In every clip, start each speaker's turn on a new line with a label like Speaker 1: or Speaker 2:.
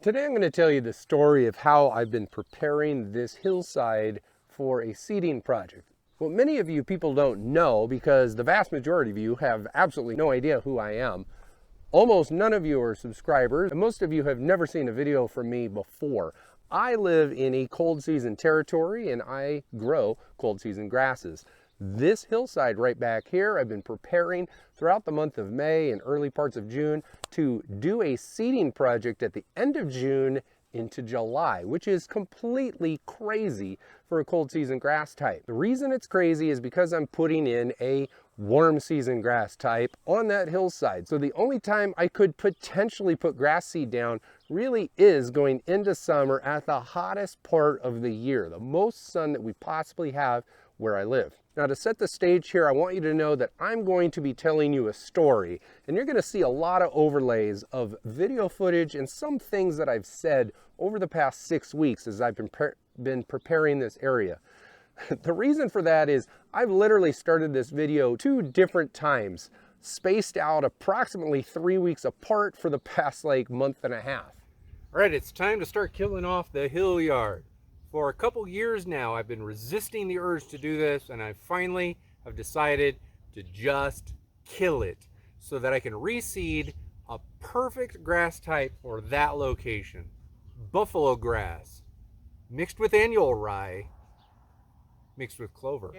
Speaker 1: Today I'm going to tell you the story of how I've been preparing this hillside for a seeding project. What many of you people don't know, because the vast majority of you have absolutely no idea who I am, almost none of you are subscribers, and most of you have never seen a video from me before. I live in a cold season territory and I grow cold season grasses. This hillside right back here, I've been preparing throughout the month of May and early parts of June to do a seeding project at the end of June into July, which is completely crazy for a cold season grass type. The reason it's crazy is because I'm putting in a warm season grass type on that hillside. So the only time I could potentially put grass seed down really is going into summer at the hottest part of the year, the most sun that we possibly have where I live. Now, to set the stage here, I want you to know that I'm going to be telling you a story, and you're going to see a lot of overlays of video footage and some things that I've said over the past 6 weeks as I've been preparing this area. The reason for that is I've literally started this video 2 different times, spaced out approximately 3 weeks apart for the past month and a half.
Speaker 2: All right, it's time to start killing off the hill yard. For a couple years now, I've been resisting the urge to do this, and I finally have decided to just kill it so that I can reseed a perfect grass type for that location. Buffalograss, mixed with annual rye, mixed with clover.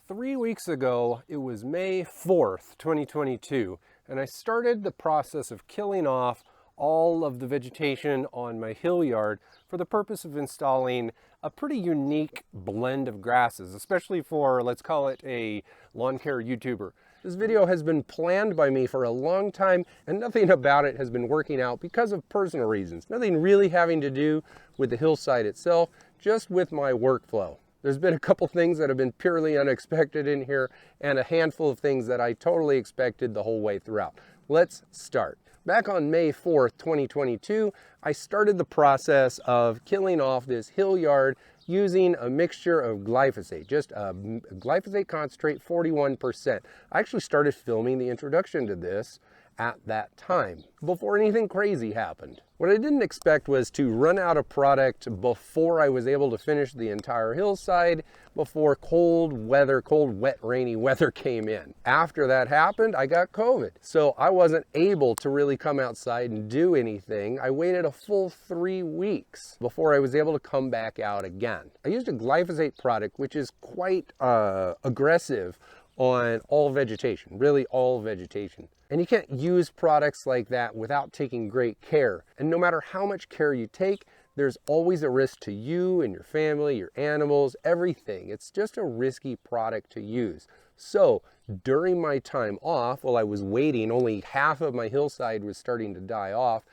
Speaker 1: 3 weeks ago, it was May 4th, 2022, and I started the process of killing off all of the vegetation on my hill yard for the purpose of installing a pretty unique blend of grasses, especially for, let's call it, a lawn care YouTuber. This video has been planned by me for a long time, and nothing about it has been working out because of personal reasons. Nothing really having to do with the hillside itself, just with my workflow. There's been a couple things that have been purely unexpected in here, and a handful of things that I totally expected the whole way throughout. Let's start. Back on May 4th, 2022, I started the process of killing off this hill yard using a mixture of glyphosate, just a glyphosate concentrate, 41%. I actually started filming the introduction to this at that time, before anything crazy happened. What I didn't expect was to run out of product before I was able to finish the entire hillside, before cold, wet, rainy weather came in. After that happened, I got COVID. So I wasn't able to really come outside and do anything. I waited a full 3 weeks before I was able to come back out again. I used a glyphosate product, which is quite aggressive on all vegetation, really all vegetation. And you can't use products like that without taking great care. And no matter how much care you take, there's always a risk to you and your family, your animals, everything. It's just a risky product to use. So during my time off, while I was waiting, only half of my hillside was starting to die off,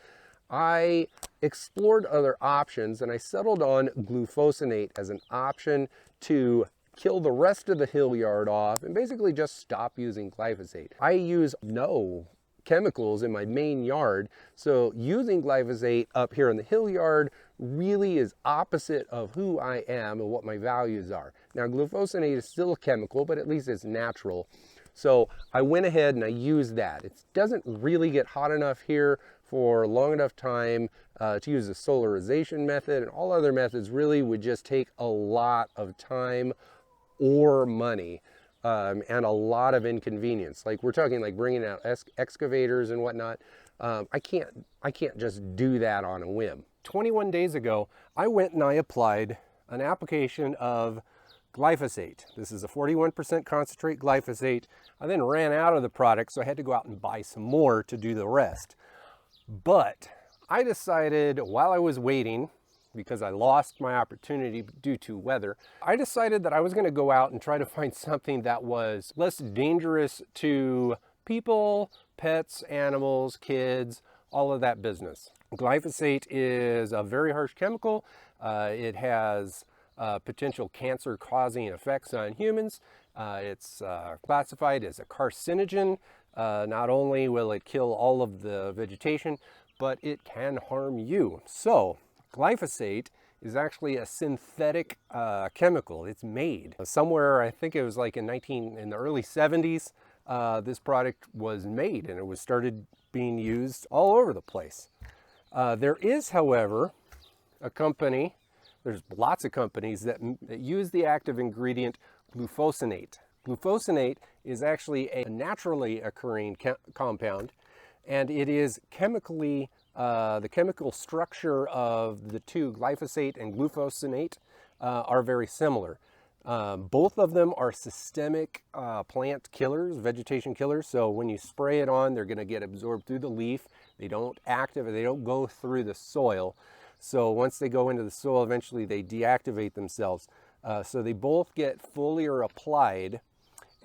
Speaker 1: I explored other options and I settled on glufosinate as an option to kill the rest of the hill yard off and basically just stop using glyphosate. I use no chemicals in my main yard, so using glyphosate up here in the hill yard really is opposite of who I am and what my values are. Now, glufosinate is still a chemical, but at least it's natural. So I went ahead and I used that. It doesn't really get hot enough here for a long enough time to use the solarization method, and all other methods really would just take a lot of time or money and a lot of inconvenience. Like we're talking like bringing out excavators and whatnot. I can't just do that on a whim. 21 days ago, I went and I applied an application of glyphosate. This is a 41% concentrate glyphosate. I then ran out of the product, so I had to go out and buy some more to do the rest. But I decided while I was waiting, because I lost my opportunity due to weather, I decided that I was going to go out and try to find something that was less dangerous to people, pets, animals, kids, all of that business. Glyphosate is a very harsh chemical. It has potential cancer-causing effects on humans. It's classified as a carcinogen. Not only will it kill all of the vegetation, but it can harm you. So glyphosate is actually a synthetic chemical. It's made somewhere, I think it was like in the early 70s, this product was made and it was started being used all over the place. There is, however, a company, there's lots of companies that use the active ingredient glufosinate. Glufosinate is actually a naturally occurring compound, and it is chemically, the chemical structure of the two, glyphosate and glufosinate, are very similar. Both of them are systemic plant killers, vegetation killers. So when you spray it on, they're going to get absorbed through the leaf. They don't activate, they don't go through the soil. So once they go into the soil, eventually they deactivate themselves. So they both get foliar applied,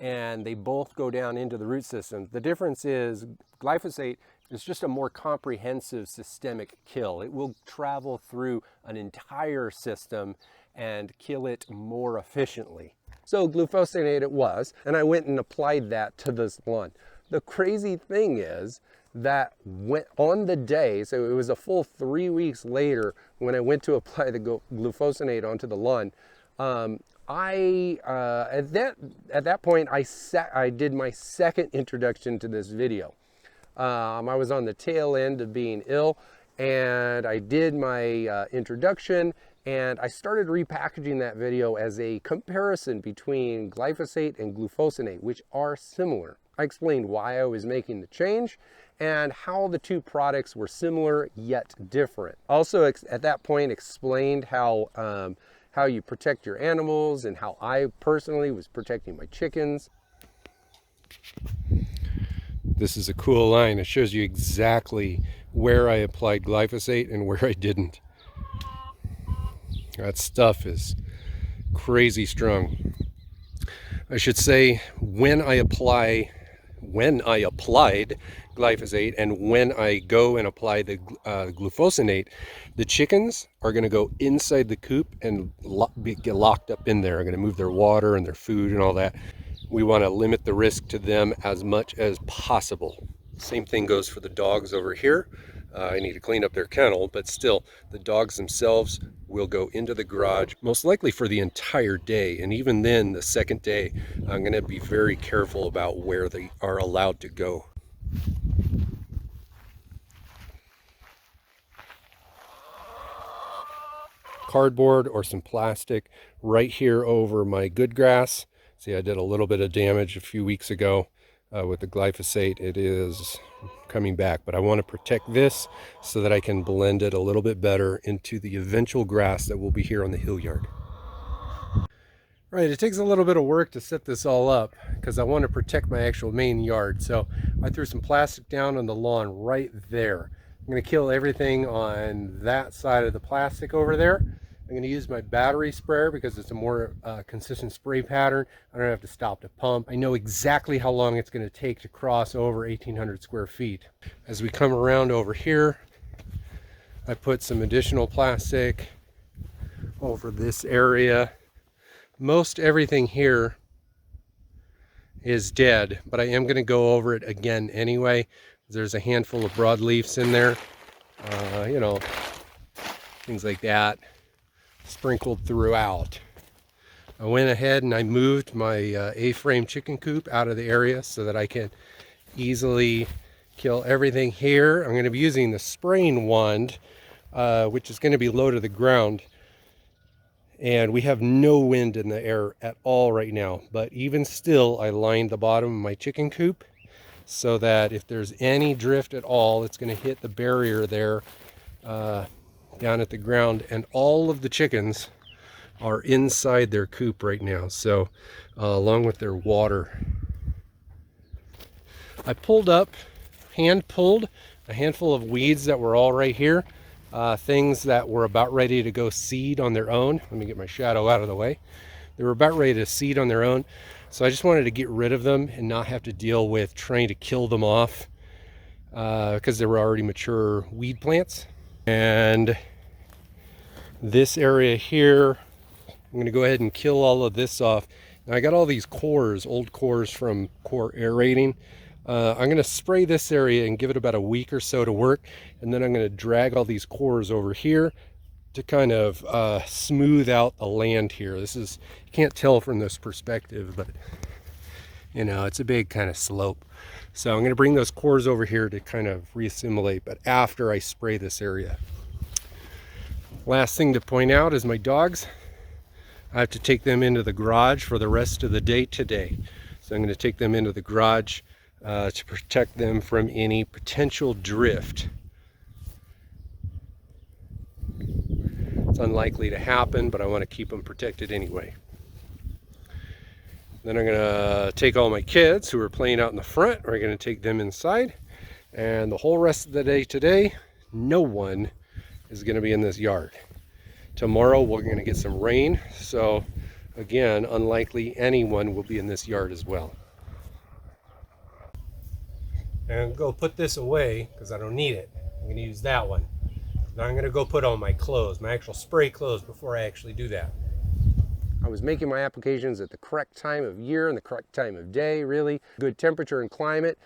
Speaker 1: and they both go down into the root system. The difference is glyphosate is just a more comprehensive systemic kill. It will travel through an entire system and kill it more efficiently. So glufosinate it was, and I went and applied that to this lawn. The crazy thing is that on the day, so it was a full 3 weeks later when I went to apply the glufosinate onto the lawn, at that point I did my second introduction to this video. I was on the tail end of being ill, and I did my introduction, and I started repackaging that video as a comparison between glyphosate and glufosinate, which are similar. I explained why I was making the change and how the two products were similar yet different. Also, at that point, explained how you protect your animals and how I personally was protecting my chickens. This is a cool line. It shows you exactly where I applied glyphosate and where I didn't. That stuff is crazy strong. I should say when I applied glyphosate and when I go and apply the glufosinate, the chickens are going to go inside the coop and get locked up in there. They're going to move their water and their food and all that. We want to limit the risk to them as much as possible. Same thing goes for the dogs over here. I need to clean up their kennel, but still, the dogs themselves will go into the garage, most likely for the entire day. And even then, the second day, I'm going to be very careful about where they are allowed to go. Cardboard or some plastic right here over my good grass. See, I did a little bit of damage a few weeks ago with the glyphosate. It is coming back, but I want to protect this so that I can blend it a little bit better into the eventual grass that will be here on the hill yard. Right, it takes a little bit of work to set this all up because I want to protect my actual main yard. So I threw some plastic down on the lawn right there. I'm going to kill everything on that side of the plastic over there. I'm going to use my battery sprayer because it's a more consistent spray pattern. I don't have to stop to pump. I know exactly how long it's going to take to cross over 1,800 square feet. As we come around over here, I put some additional plastic over this area. Most everything here is dead, but I am going to go over it again anyway. There's a handful of broadleafs in there, you know, things like that, sprinkled throughout. I went ahead and I moved my A-frame chicken coop out of the area so that I can easily kill everything here. I'm going to be using the spraying wand, which is going to be low to the ground. And we have no wind in the air at all right now. But even still, I lined the bottom of my chicken coop so that if there's any drift at all, it's going to hit the barrier there down at the ground. And all of the chickens are inside their coop right now, so along with their water. I pulled up, hand pulled, a handful of weeds that were all right here, things that were about ready to go seed on their own. Let me get my shadow out of the way. They were about ready to seed on their own, so I just wanted to get rid of them and not have to deal with trying to kill them off because they were already mature weed plants. And this area here, I'm going to go ahead and kill all of this off. Now I got all these cores, old cores from core aerating. I'm going to spray this area and give it about a week or so to work, and then I'm going to drag all these cores over here to kind of smooth out the land here. This is, you can't tell from this perspective, but You know, it's a big kind of slope. So I'm going to bring those cores over here to kind of reassimilate, but after I spray this area. Last thing to point out is my dogs. I have to take them into the garage for the rest of the day today. So I'm going to take them into the garage to protect them from any potential drift. It's unlikely to happen, but I want to keep them protected anyway. Then I'm going to take all my kids who are playing out in the front, we're going to take them inside. And the whole rest of the day today, no one is going to be in this yard. Tomorrow we're going to get some rain, so again, unlikely anyone will be in this yard as well. And I'm going to put this away because I don't need it. I'm going to use that one. Now I'm going to go put on my clothes, my actual spray clothes, before I actually do that. I was making my applications at the correct time of year and the correct time of day, really. Good temperature and climate.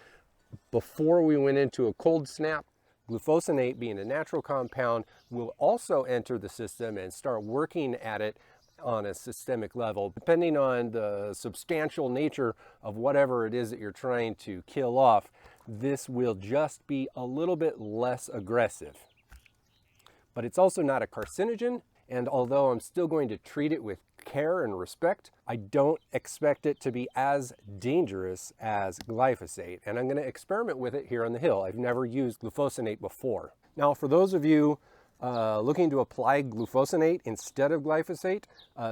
Speaker 1: Before we went into a cold snap, glufosinate, being a natural compound, will also enter the system and start working at it on a systemic level. Depending on the substantial nature of whatever it is that you're trying to kill off, this will just be a little bit less aggressive. But it's also not a carcinogen, and although I'm still going to treat it with care and respect, I don't expect it to be as dangerous as glyphosate. And I'm going to experiment with it here on the hill. I've never used glufosinate before. Now, for those of you looking to apply glufosinate instead of glyphosate,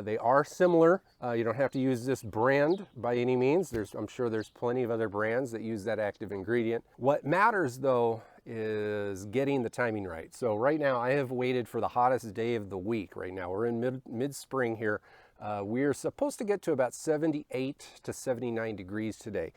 Speaker 1: they are similar. You don't have to use this brand by any means. I'm sure there's plenty of other brands that use that active ingredient. What matters though is getting the timing right. So right now I have waited for the hottest day of the week. Right now we're in mid-spring here. We're supposed to get to about 78 to 79 degrees today.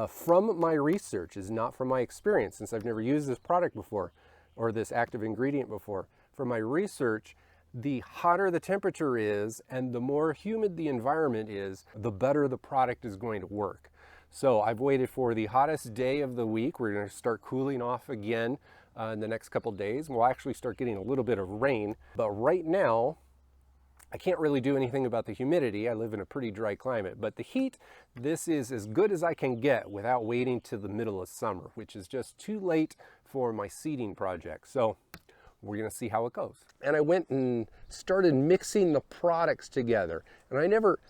Speaker 1: From my research, is not from my experience, since I've never used this product before, or this active ingredient before. From my research, the hotter the temperature is and the more humid the environment is, the better the product is going to work. So I've waited for the hottest day of the week. We're going to start cooling off again in the next couple days. We'll actually start getting a little bit of rain, but right now I can't really do anything about the humidity. I live in a pretty dry climate, but the heat, this is as good as I can get without waiting to the middle of summer, which is just too late for my seeding project. So we're going to see how it goes. And I went and started mixing the products together, and I never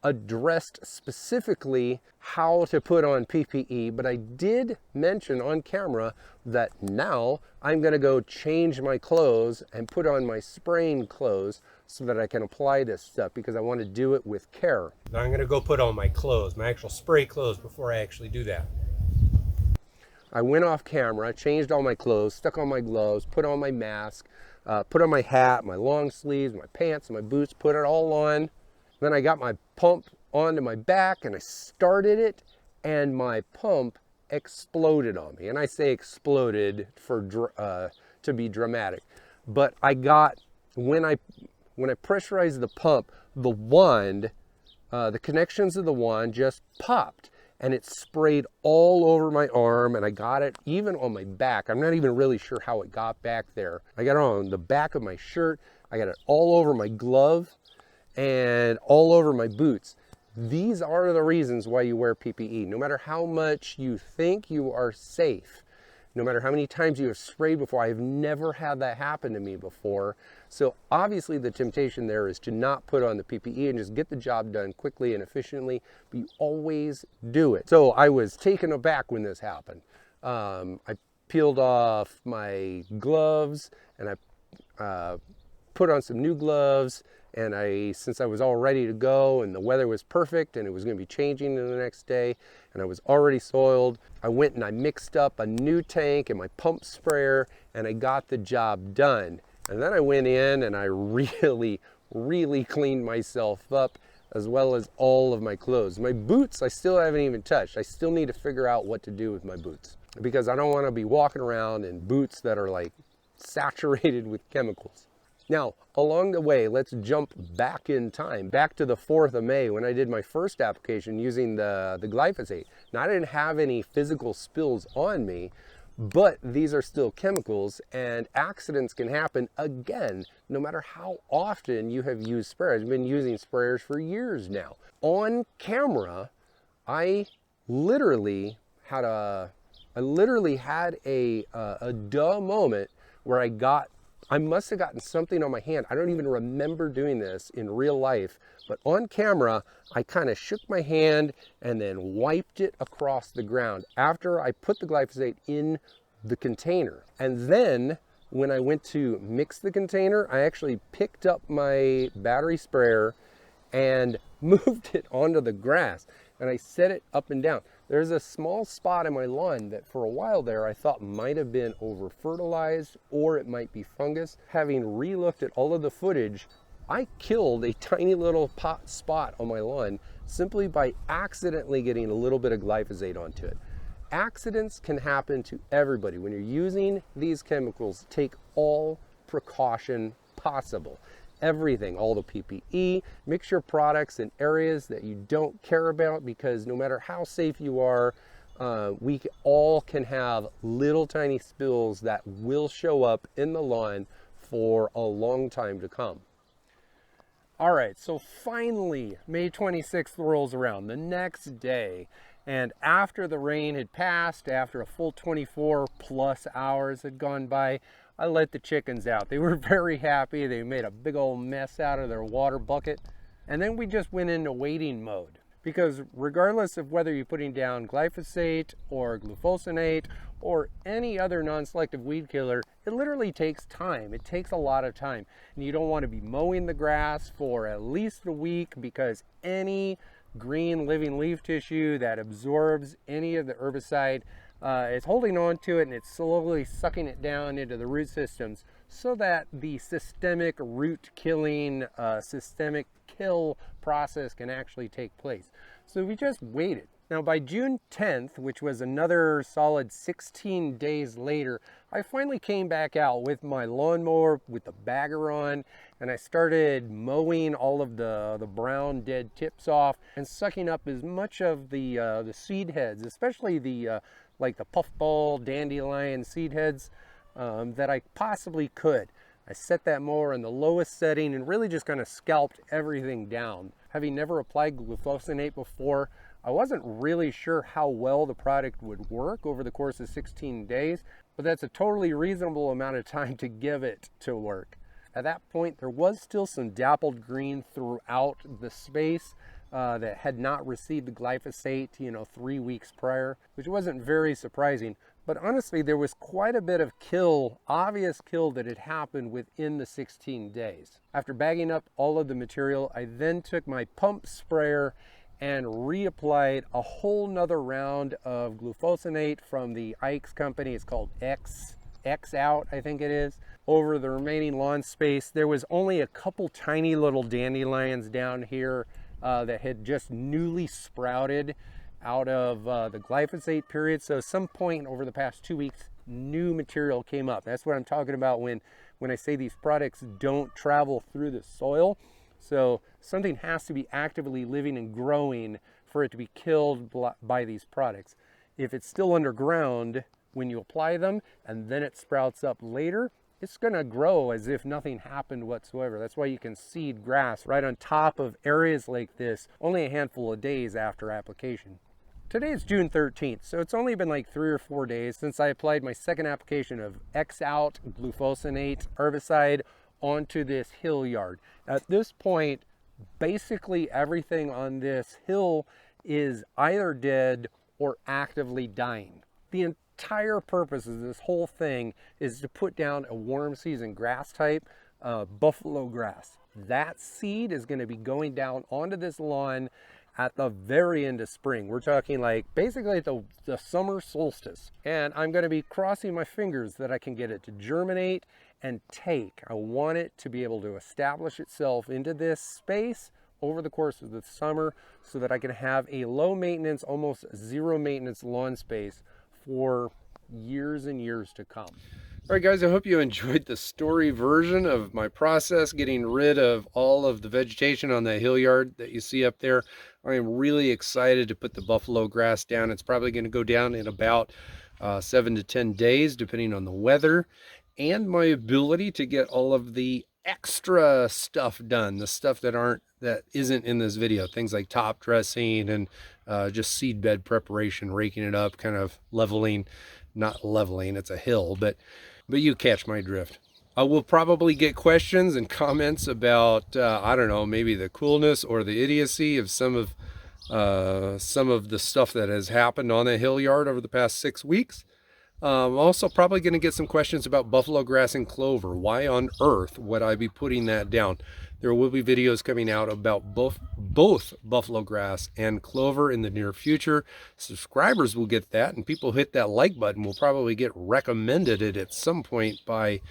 Speaker 1: addressed specifically how to put on PPE, but I did mention on camera that now I'm going to go change my clothes and put on my spraying clothes so that I can apply this stuff, because I want to do it with care. Now I'm going to go put on my clothes, my actual spray clothes, before I actually do that. I went off camera, changed all my clothes, stuck on my gloves, put on my mask, put on my hat, my long sleeves, my pants, my boots, put it all on. Then I got my pump onto my back and I started it, and my pump exploded on me. And I say exploded for to be dramatic, but I got, when I pressurized the pump, the wand, the connections of the wand just popped, and it sprayed all over my arm, and I got it even on my back. I'm not even really sure how it got back there. I got it on the back of my shirt, I got it all over my glove, and all over my boots. These are the reasons why you wear PPE. No matter how much you think you are safe, no matter how many times you have sprayed before, I've never had that happen to me before. So obviously the temptation there is to not put on the PPE and just get the job done quickly and efficiently, but you always do it. So I was taken aback when this happened. I peeled off my gloves and I put on some new gloves, and since I was all ready to go and the weather was perfect and it was going to be changing the next day and I was already soiled, I went and I mixed up a new tank and my pump sprayer, and I got the job done. And then I went in and I really cleaned myself up, as well as all of my clothes. My boots I still haven't even touched. I still need to figure out what to do with my boots, because I don't want to be walking around in boots that are like saturated with chemicals. Now, along the way, let's jump back in time, back to the 4th of May when I did my first application using the glyphosate. Now, I didn't have any physical spills on me, but these are still chemicals, and accidents can happen again, no matter how often you have used sprayers. I've been using sprayers for years now. On camera, I literally had a I literally had a duh moment where I must have gotten something on my hand. I don't even remember doing this in real life, but on camera, I kind of shook my hand and then wiped it across the ground after I put the glyphosate in the container. And then when I went to mix the container, I actually picked up my battery sprayer and moved it onto the grass, and I set it up and down. There's a small spot in my lawn that for a while there I thought might have been over fertilized or it might be fungus. Having re-looked at all of the footage, I killed a tiny little spot on my lawn simply by accidentally getting a little bit of glyphosate onto it. Accidents can happen to everybody. When you're using these chemicals, take all precaution possible. Everything, all the PPE, mix your products in areas that you don't care about, because no matter how safe you are, we all can have little tiny spills that will show up in the lawn for a long time to come. All right, so finally, May 26th rolls around, the next day, and after the rain had passed, after a full 24 plus hours had gone by, I let the chickens out. They were very happy. They made a big old mess out of their water bucket. And then we just went into waiting mode, because regardless of whether you're putting down glyphosate or glufosinate or any other non-selective weed killer, it literally takes time. It takes a lot of time. And you don't want to be mowing the grass for at least a week, because any green living leaf tissue that absorbs any of the herbicide it's holding on to it, and it's slowly sucking it down into the root systems so that the systemic root killing, systemic kill process can actually take place. So we just waited. Now by June 10th, which was another solid 16 days later, I finally came back out with my lawnmower with the bagger on, and I started mowing all of the brown dead tips off and sucking up as much of the seed heads, especially the like the puffball, dandelion seed heads that I possibly could. I set that mower in the lowest setting and really just kind of scalped everything down. Having never applied glufosinate before, I wasn't really sure how well the product would work over the course of 16 days, but that's a totally reasonable amount of time to give it to work. At that point, there was still some dappled green throughout the space that had not received the glyphosate, 3 weeks prior, which wasn't very surprising. But honestly, there was quite a bit of obvious kill that had happened within the 16 days. After bagging up all of the material, I then took my pump sprayer and reapplied a whole nother round of glufosinate from the Ike's company. It's called X out, I think it is. Over the remaining lawn space, there was only a couple tiny little dandelions down here that had just newly sprouted out of the glyphosate period. So at some point over the past 2 weeks, new material came up. That's what I'm talking about when I say these products don't travel through the soil. So something has to be actively living and growing for it to be killed by these products. If it's still underground when you apply them and then it sprouts up later, it's going to grow as if nothing happened whatsoever. That's why you can seed grass right on top of areas like this only a handful of days after application. Today is June 13th, so it's only been like 3 or 4 days since I applied my second application of X-Out glufosinate herbicide onto this hill yard. At this point, basically everything on this hill is either dead or actively dying. The entire purpose of this whole thing is to put down a warm season grass type, Buffalograss. That seed is going to be going down onto this lawn at the very end of spring. We're talking like basically at the summer solstice. And I'm going to be crossing my fingers that I can get it to germinate and take. I want it to be able to establish itself into this space over the course of the summer so that I can have a low maintenance, almost zero maintenance lawn space for years and years to come. All right, guys, I hope you enjoyed the story version of my process getting rid of all of the vegetation on the hill yard that you see up there. I am really excited to put the buffalo grass down. It's probably going to go down in about 7 to 10 days, depending on the weather and my ability to get all of the extra stuff done, the stuff that isn't in this video, things like top dressing and just seed bed preparation, raking it up, kind of leveling, not leveling, it's a hill, but you catch my drift. I will probably get questions and comments about, I don't know, maybe the coolness or the idiocy of some of the stuff that has happened on the hill yard over the past 6 weeks. I'm also probably going to get some questions about buffalo grass and clover. Why on earth would I be putting that down? There will be videos coming out about both buffalo grass and clover in the near future. Subscribers will get that, and people who hit that like button will probably get recommended it at some point by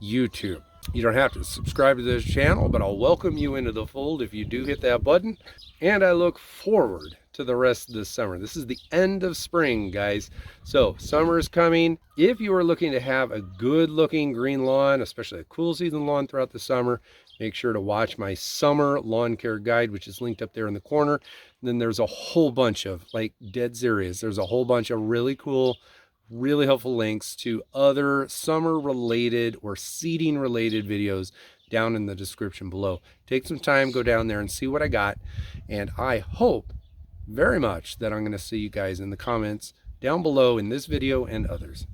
Speaker 1: YouTube. You don't have to subscribe to this channel, but I'll welcome you into the fold if you do hit that button. And I look forward to the rest of this summer. This is the end of spring, guys. So summer is coming. If you are looking to have a good looking green lawn, especially a cool season lawn throughout the summer, make sure to watch my summer lawn care guide, which is linked up there in the corner. And then there's a whole bunch of, like, dead serious, there's a whole bunch of really cool, really helpful links to other summer related or seeding related videos down in the description below. Take some time, go down there and see what I got. And I hope very much that I'm going to see you guys in the comments down below in this video and others.